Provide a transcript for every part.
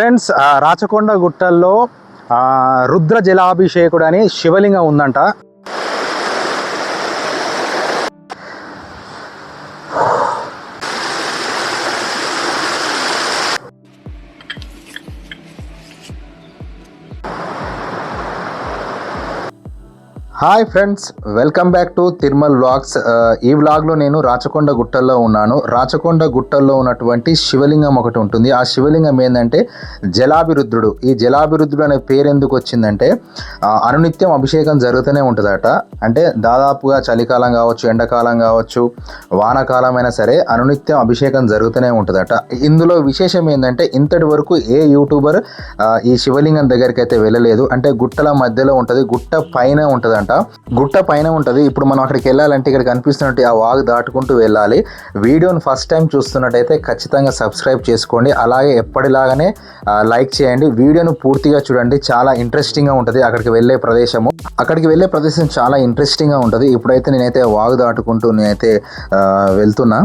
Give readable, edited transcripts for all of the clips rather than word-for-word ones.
Friends, Rachakonda గుట్టల్లో రుద్ర జలాభిషేకుడు అని శివలింగం ఉందంట. Hi friends, welcome back to Tirumal vlogs. ఈ వ్లాగ్లో నేను రాచకొండ గుట్టల్లో ఉన్నాను. రాచకొండ గుట్టల్లో ఉన్నటువంటి శివలింగం ఒకటి ఉంటుంది. ఆ శివలింగం ఏంటంటే జలాభిరుద్రుడు. ఈ జలాభిరుద్రుడు అనే పేరు ఎందుకు వచ్చిందంటే అనునిత్యం అభిషేకం జరుగుతూనే ఉంటుందట. అంటే దాదాపుగా చలికాలం కావచ్చు, ఎండాకాలం కావచ్చు, వానాకాలం అయినా సరే అనునిత్యం అభిషేకం జరుగుతూనే ఉంటుందట. ఇందులో విశేషం ఏంటంటే ఇంతటి వరకు ఏ యూట్యూబర్ ఈ శివలింగం దగ్గరికి అయితే వెళ్ళలేదు. అంటే గుట్టల మధ్యలో ఉంటుంది, గుట్ట పైన ఉంటుందంట. గుట్ట పైన ఉంటుంది. ఇప్పుడు మనం అక్కడికి వెళ్ళాలంటే ఇక్కడ కనిపిస్తున్నట్టు ఆ వాగు దాటుకుంటూ వెళ్ళాలి. వీడియోని ఫస్ట్ టైం చూస్తున్నట్టయితే ఖచ్చితంగా సబ్స్క్రైబ్ చేసుకోండి. అలాగే ఎప్పటిలాగానే లైక్ చేయండి. వీడియోను పూర్తిగా చూడండి, చాలా ఇంట్రెస్టింగ్గా ఉంటుంది. అక్కడికి వెళ్ళే ప్రదేశం చాలా ఇంట్రెస్టింగ్గా ఉంటుంది. ఇప్పుడైతే నేనైతే వాగు దాటుకుంటూ వెళ్తున్నా.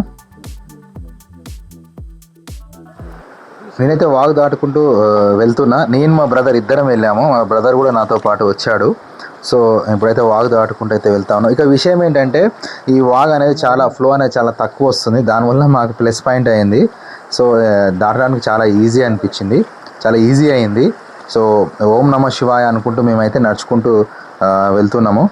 నేను మా బ్రదర్ ఇద్దరం వెళ్ళాము. మా బ్రదర్ కూడా నాతో పాటు వచ్చాడు. సో ఇప్పుడైతే వాగు దాటుకుంటూ అయితే వెళ్తాను. ఇక విషయం ఏంటంటే ఈ వాగు అనేది ఫ్లో అనేది చాలా తక్కువ వస్తుంది. దానివల్ల మాకు ప్లస్ పాయింట్ అయింది. సో దాటడానికి చాలా ఈజీ అనిపించింది, చాలా ఈజీ అయింది. సో ఓం నమ శివాయ అనుకుంటూ మేమైతే నడుచుకుంటూ వెళ్తున్నాము.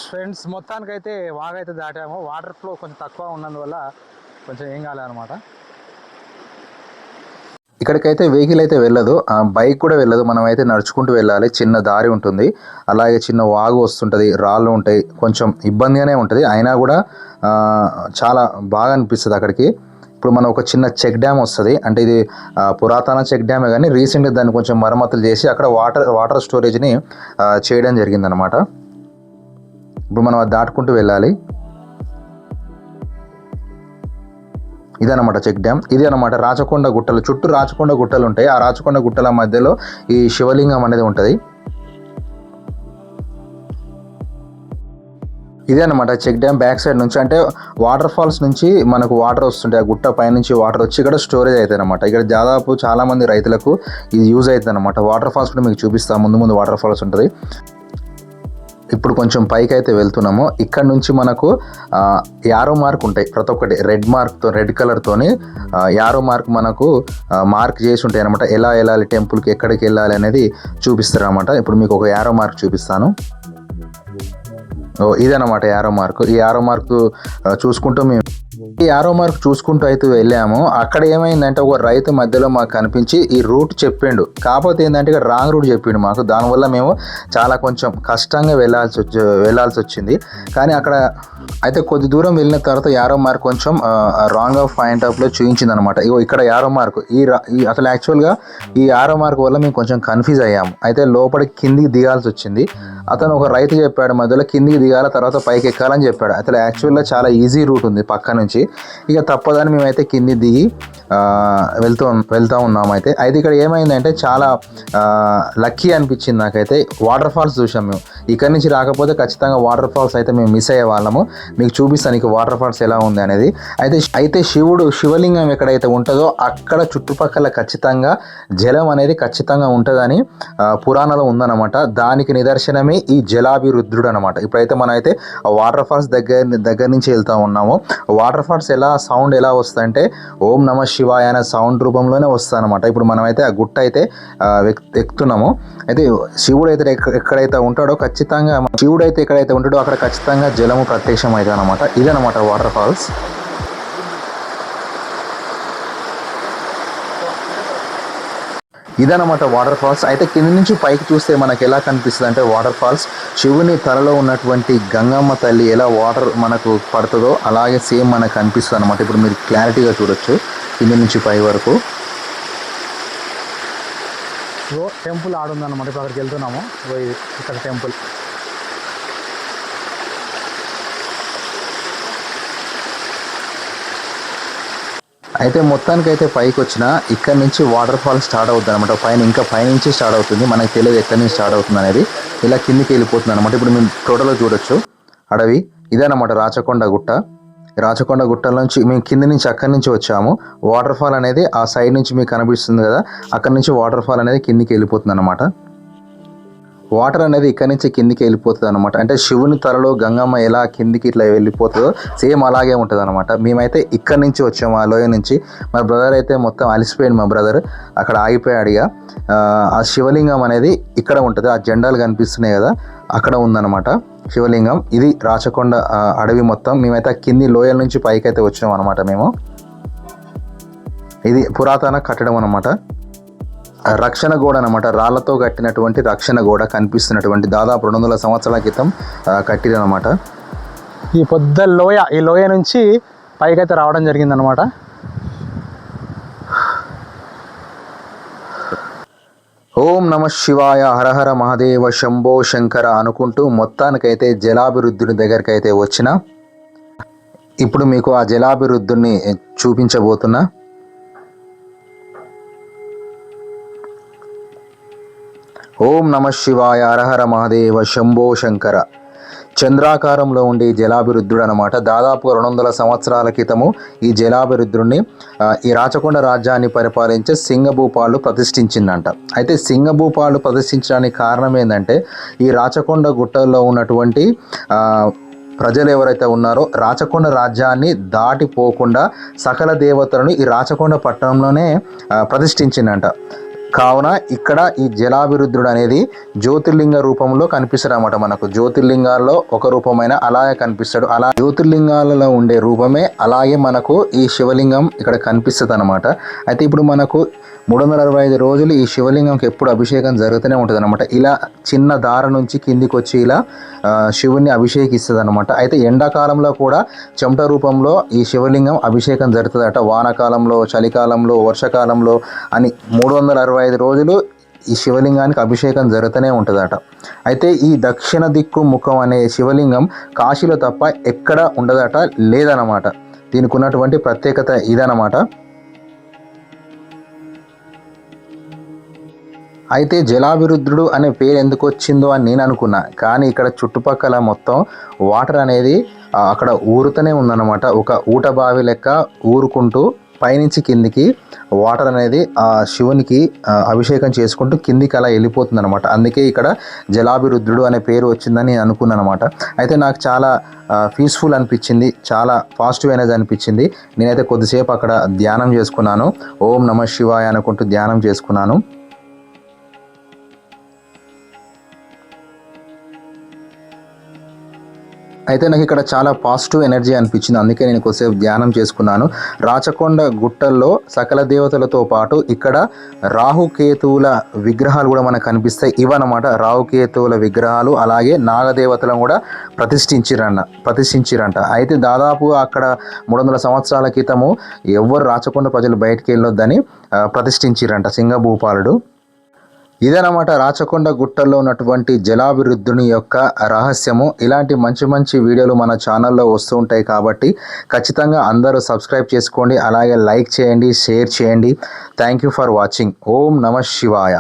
ఫ్రెండ్స్, మొత్తానికైతే వాగైతే దాటాము. వాటర్ ఫ్లో కొంచెం తక్కువ ఉన్నందువల్ల కొంచెం ఏం కాలేదన్నమాట. ఇక్కడికైతే వెహికల్ అయితే వెళ్ళదు, బైక్ కూడా వెళ్ళదు. మనం అయితే నడుచుకుంటూ వెళ్ళాలి. చిన్న దారి ఉంటుంది, అలాగే చిన్న వాగు వస్తుంటుంది, రాళ్ళు ఉంటాయి. కొంచెం ఇబ్బందిగానే ఉంటుంది, అయినా కూడా చాలా బాగా అనిపిస్తుంది అక్కడికి. ఇప్పుడు మనం ఒక చిన్న చెక్ డ్యామ్ వస్తుంది. అంటే ఇది పురాతన చెక్ డ్యామే, కానీ రీసెంట్గా దాన్ని కొంచెం మరమ్మతులు చేసి అక్కడ వాటర్ స్టోరేజ్ని చేయడం జరిగిందనమాట. ఇప్పుడు మనం అది దాటుకుంటూ వెళ్ళాలి. ఇదనమాట చెక్ డ్యామ్. ఇది అనమాట రాచకొండ గుట్టలు. చుట్టూ రాచకొండ గుట్టలు ఉంటాయి. ఆ రాచకొండ గుట్టల మధ్యలో ఈ శివలింగం అనేది ఉంటుంది. ఇదే అనమాట చెక్ డ్యామ్. బ్యాక్ సైడ్ నుంచి అంటే వాటర్ ఫాల్స్ నుంచి మనకు వాటర్ వస్తుంటాయి. ఆ గుట్ట పైనుంచి వాటర్ వచ్చి ఇక్కడ స్టోరేజ్ అవుతాయి అనమాట. ఇక్కడ దాదాపు చాలామంది రైతులకు ఇది యూజ్ అవుతుంది అనమాట. వాటర్ ఫాల్స్ కూడా మీకు చూపిస్తాను. ముందు వాటర్ ఫాల్స్ ఉంటుంది. ఇప్పుడు కొంచెం పైకి అయితే వెళ్తున్నాము. ఇక్కడ నుంచి మనకు యారో మార్క్ ఉంటాయి. ప్రతి ఒక్కటి రెడ్ కలర్తోని యారో మార్క్ మనకు మార్క్ చేసి ఉంటాయి అనమాట. ఎలా వెళ్ళాలి టెంపుల్కి, ఎక్కడికి వెళ్ళాలి అనేది చూపిస్తారు అనమాట. ఇప్పుడు మీకు ఒక యారో మార్క్ చూపిస్తాను. ఇదనమాట యారో మార్క్. ఈ యారో మార్క్ చూసుకుంటూ అయితే వెళ్ళాము. అక్కడ ఏమైందంటే ఒక రైతు మధ్యలో మాకు కనిపించి ఈ రూట్ చెప్పిండు. కాకపోతే ఏంటంటే ఇక్కడ రాంగ్ రూట్ చెప్పిండు మాకు. దానివల్ల మేము చాలా కొంచెం కష్టంగా వెళ్ళాల్సి వచ్చింది. కానీ అక్కడ అయితే కొద్ది దూరం వెళ్ళిన తర్వాత యారో మార్క్ కొంచెం రాంగ్ ఆఫ్ పాయింట్ ఆఫ్లో చూపించింది అనమాట. ఇక్కడ యారో మార్క్ అసలు యాక్చువల్గా ఈ యారో మార్క్ వల్ల మేము కొంచెం కన్ఫ్యూజ్ అయ్యాము. అయితే లోపలికి కిందికి దిగాల్సి వచ్చింది. అతను ఒక రైతు చెప్పాడు మధ్యలో కిందికి దిగాల, తర్వాత పైకి ఎక్కాలని చెప్పాడు. అసలు యాక్చువల్గా చాలా ఈజీ రూట్ ఉంది పక్క నుంచి. ఇక తప్పదని మేమైతే కింది దిగి వెళ్తూ ఉన్నాము. అయితే ఇక్కడ ఏమైందంటే చాలా లక్కీ అనిపించింది నాకైతే. వాటర్ ఫాల్స్ చూసాం మేము. ఇక్కడి నుంచి రాకపోతే ఖచ్చితంగా వాటర్ ఫాల్స్ అయితే మేము మిస్ అయ్యే వాళ్ళము. మీకు చూపిస్తాను ఇక వాటర్ ఫాల్స్ ఎలా ఉంది అనేది. అయితే శివలింగం ఎక్కడైతే ఉంటుందో అక్కడ చుట్టుపక్కల ఖచ్చితంగా జలం అనేది ఖచ్చితంగా ఉంటుందని పురాణంలో ఉందన్నమాట. దానికి నిదర్శనమే ఈ జలాభిరుద్రుడు అనమాట. ఇప్పుడైతే మనం అయితే వాటర్ ఫాల్స్ దగ్గర నుంచి వెళ్తూ ఉన్నాము. వాటర్ ఫాల్స్ సౌండ్ ఎలా వస్తుందంటే ఓం నమ శివాయ అనే సౌండ్ రూపంలోనే వస్తుంది అనమాట. ఇప్పుడు మనం అయితే ఆ గుట్ట అయితే ఎక్కుతున్నాము. అయితే శివుడు అయితే ఎక్కడైతే ఉంటాడో అక్కడ ఖచ్చితంగా జలము ప్రత్యక్షం అవుతుంది అనమాట. ఇదనమాట వాటర్ ఫాల్స్. ఇదనమాట వాటర్ ఫాల్స్. అయితే కింద నుంచి పైకి చూస్తే మనకు ఎలా కనిపిస్తుంది అంటే వాటర్ ఫాల్స్ శివుని తలలో ఉన్నటువంటి గంగమ్మ తల్లి ఎలా వాటర్ మనకు పడుతుందో అలాగే సేమ్ మనకు కనిపిస్తుంది అనమాట. ఇప్పుడు మీరు క్లారిటీగా చూడొచ్చు కింద నుంచి పై వరకు. టెంపుల్ ఆడుందన్నమాట. ఇప్పుడు అక్కడికి వెళ్తున్నాము. ఇక్కడ టెంపుల్. అయితే మొత్తానికైతే పైకి వచ్చిన ఇక్కడ నుంచి వాటర్ ఫాల్ స్టార్ట్ అవుతుంది అనమాట. పైనుంచి స్టార్ట్ అవుతుంది. మనకు తెలియదు ఎక్కడి నుంచి స్టార్ట్ అవుతుంది అనేది. ఇలా కిందికి వెళ్ళిపోతుంది అనమాట. ఇప్పుడు మేము టోటల్గా చూడొచ్చు అడవి. ఇదన్నమాట రాచకొండ గుట్ట. రాచకొండ గుట్టల నుంచి మేము కింది నుంచి అక్కడి నుంచి వచ్చాము. వాటర్ ఫాల్ అనేది ఆ సైడ్ నుంచి మీకు కనిపిస్తుంది కదా, అక్కడి నుంచి వాటర్ ఫాల్ అనేది కిందికి వెళ్ళిపోతుంది అనమాట. వాటర్ అనేది ఇక్కడి నుంచి కిందికి వెళ్ళిపోతుంది అనమాట. అంటే శివుని తలలో గంగమ్మ ఎలా కిందికి ఇట్లా వెళ్ళిపోతుందో సేమ్ అలాగే ఉంటుంది అనమాట. మేమైతే ఇక్కడి నుంచి వచ్చాము, ఆ లోయ నుంచి. మా బ్రదర్ అయితే మొత్తం అలసిపోయాడు. మా బ్రదర్ అక్కడ ఆగిపోయాడు. ఇక ఆ శివలింగం అనేది ఇక్కడ ఉంటుంది. ఆ జెండాలు కనిపిస్తున్నాయి కదా, అక్కడ ఉందన్నమాట శివలింగం. ఇది రాచకొండ అడవి మొత్తం. మేమైతే కింది లోయల నుంచి పైకి అయితే వచ్చాము అనమాట మేము. ఇది పురాతన కట్టడం అనమాట. రక్షణ గోడ అనమాట, రాళ్లతో కట్టినటువంటి రక్షణ గోడ కనిపిస్తున్నటువంటి దాదాపు 200 సంవత్సరాల క్రితం కట్టిరనమాట. ఈ పెద్ద లోయ, ఈ లోయ నుంచి పైకైతే రావడం జరిగిందనమాట. ఓం నమ శివాయ, హరహర మహాదేవ, శంభో శంకర అనుకుంటూ మొత్తానికైతే జలాభివృద్ధుని దగ్గరికి అయితే వచ్చిన. ఇప్పుడు మీకు ఆ జలాభివృద్ధుని చూపించబోతున్నా. ఓం నమ శివాయ, హరహర మహాదేవ, శంభో శంకర. చంద్రాకారంలో ఉండే జలాభిరుద్ధుడు అనమాట. దాదాపు 200 సంవత్సరాల క్రితము ఈ జలాభిరుద్ధుడిని ఈ రాచకొండ రాజ్యాన్ని పరిపాలించే సింగభూపాలు ప్రతిష్ఠించిందంట. అయితే సింగభూపాలు ప్రతిష్ఠించడానికి కారణం ఏంటంటే, ఈ రాచకొండ గుట్టల్లో ఉన్నటువంటి ప్రజలు ఎవరైతే ఉన్నారో రాచకొండ రాజ్యాన్ని దాటిపోకుండా సకల దేవతలను ఈ రాచకొండ పట్టణంలోనే ప్రతిష్ఠించిందంట. కావున ఇక్కడ ఈ జలాభిరుద్ధుడు అనేది జ్యోతిర్లింగ రూపంలో కనిపిస్తాడు అన్నమాట. మనకు జ్యోతిర్లింగాల్లో ఒక రూపమైన అలాగే కనిపిస్తాడు. అలా జ్యోతిర్లింగాలలో ఉండే రూపమే అలాగే మనకు ఈ శివలింగం ఇక్కడ కనిపిస్తుంది అనమాట. అయితే ఇప్పుడు మనకు 365 రోజులు ఈ శివలింగంకి ఎప్పుడు అభిషేకం జరుగుతూనే ఉంటుంది అనమాట. ఇలా చిన్న దార నుంచి కిందికి వచ్చి ఇలా శివుని అభిషేకిస్తుంది అనమాట. అయితే ఎండాకాలంలో కూడా చెమట రూపంలో ఈ శివలింగం అభిషేకం జరుగుతుందట. వానకాలంలో, చలికాలంలో, వర్షాకాలంలో అని 365 రోజులు ఈ శివలింగానికి అభిషేకం జరుగుతూనే ఉంటుందట. అయితే ఈ దక్షిణ దిక్కు ముఖం అనే శివలింగం కాశీలో తప్ప ఎక్కడ ఉండదట, లేదనమాట. దీనికి ఉన్నటువంటి ప్రత్యేకత ఇదనమాట. అయితే జలాభిరుద్ధుడు అనే పేరు ఎందుకు వచ్చిందో అని నేను అనుకున్నా, కానీ ఇక్కడ చుట్టుపక్కల మొత్తం వాటర్ అనేది అక్కడ ఊరుతూనే ఉందన్నమాట. ఒక ఊట బావి లెక్క ఊరుకుంటూ పైనుంచి కిందికి వాటర్ అనేది ఆ శివునికి అభిషేకం చేసుకుంటూ కిందికి అలా వెళ్ళిపోతుంది అనమాట. అందుకే ఇక్కడ జలాభిరుద్ధుడు అనే పేరు వచ్చిందని నేను అనుకున్నాను అనమాట. అయితే నాకు చాలా పీస్ఫుల్ అనిపించింది, చాలా పాజిటివ్ ఎనర్జీ అనిపించింది. నేనైతే కొద్దిసేపు అక్కడ ధ్యానం చేసుకున్నాను. ఓం నమ శివాయ అనుకుంటూ ధ్యానం చేసుకున్నాను. అయితే నాకు ఇక్కడ చాలా పాజిటివ్ ఎనర్జీ అనిపించింది. అందుకే నేను కొద్దిసేపు ధ్యానం చేసుకున్నాను. రాచకొండ గుట్టల్లో సకల దేవతలతో పాటు ఇక్కడ రాహుకేతువుల విగ్రహాలు కూడా మనకు కనిపిస్తాయి. ఇవన్నమాట రాహుకేతువుల విగ్రహాలు. అలాగే నాగదేవతలను కూడా ప్రతిష్ఠించిరంట. అయితే దాదాపు అక్కడ 300 సంవత్సరాల క్రితము ఎవ్వరు రాచకొండ ప్రజలు బయటికి వెళ్ళొద్దని ప్రతిష్ఠించిరంట సింగభూపాలుడు. ఇదనమాట రాచకొండ గుట్టల్లో ఉన్నటువంటి జలాభివృద్ధుని యొక్క రహస్యము. ఇలాంటి మంచి మంచి వీడియోలు మన ఛానల్లో వస్తూ ఉంటాయి కాబట్టి ఖచ్చితంగా అందరూ సబ్స్క్రైబ్ చేసుకోండి, అలాగే లైక్ చేయండి, షేర్ చేయండి. Thank you for watching. ఓం నమ శివాయ.